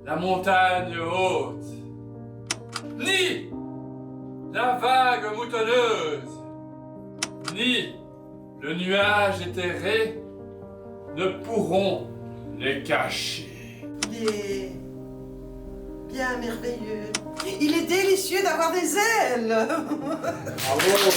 la montagne haute, ni la vague moutonneuse, ni le nuage éthéré ne pourront les cacher. Il est bien merveilleux. Il est délicieux d'avoir des ailes. Bravo!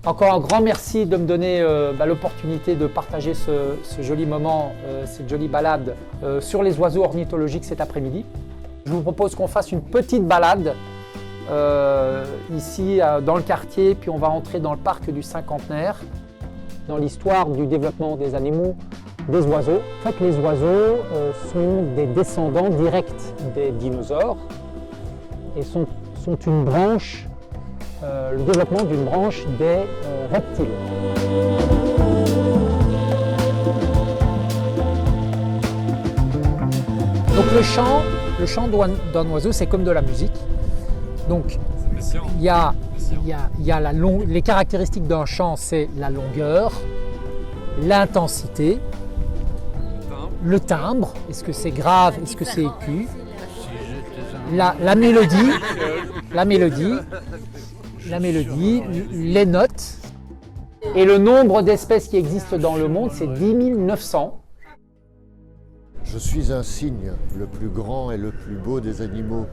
Encore un grand merci de me donner l'opportunité de partager ce joli moment, cette jolie balade sur les oiseaux ornithologiques cet après-midi. Je vous propose qu'on fasse une petite balade ici dans le quartier, puis on va entrer dans le parc du Cinquantenaire, dans l'histoire du développement des animaux, des oiseaux. En fait, les oiseaux sont des descendants directs des dinosaures et sont une branche, le développement d'une branche des reptiles. Donc le chant d'un oiseau, c'est comme de la musique. Donc il y a les caractéristiques d'un chant, c'est la longueur, l'intensité, le timbre, est-ce que c'est grave, est-ce que c'est aigu, la mélodie, les notes. Et le nombre d'espèces qui existent dans le monde, c'est 10 900. Je suis un cygne, le plus grand et le plus beau des animaux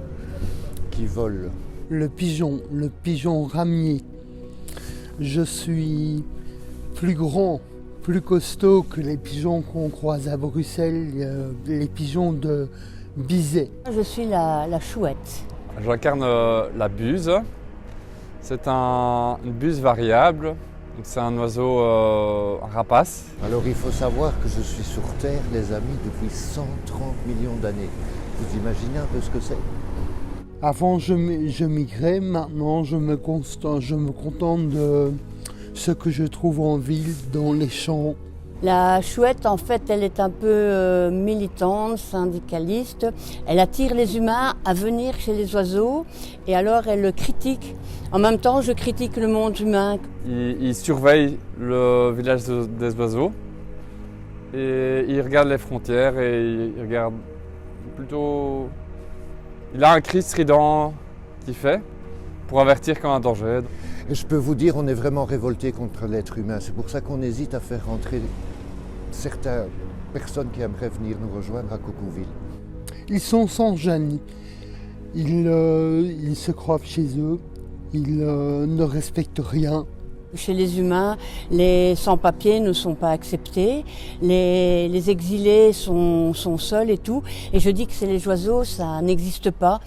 qui volent. Le pigeon ramier. Je suis plus grand, plus costaud que les pigeons qu'on croise à Bruxelles, les pigeons de Bizet. Je suis la chouette. J'incarne la buse. C'est une buse variable. C'est un oiseau rapace. Alors il faut savoir que je suis sur Terre, les amis, depuis 130 millions d'années. Vous imaginez un peu ce que c'est? Avant je migrais, maintenant je me contente de ce que je trouve en ville, dans les champs. La chouette, en fait, elle est un peu militante, syndicaliste. Elle attire les humains à venir chez les oiseaux et alors elle le critique. En même temps, je critique le monde humain. Il surveille le village des oiseaux et il regarde les frontières et il regarde plutôt... Il a un cri strident qu'il fait pour avertir quand un danger. Et je peux vous dire, on est vraiment révolté contre l'être humain. C'est pour ça qu'on hésite à faire rentrer certaines personnes qui aimeraient venir nous rejoindre à Coucouville. Ils sont sans gêne. Ils se croient chez eux. Ils ne respectent rien. Chez les humains, les sans-papiers ne sont pas acceptés, les exilés sont seuls et tout. Et je dis que chez les oiseaux, ça n'existe pas.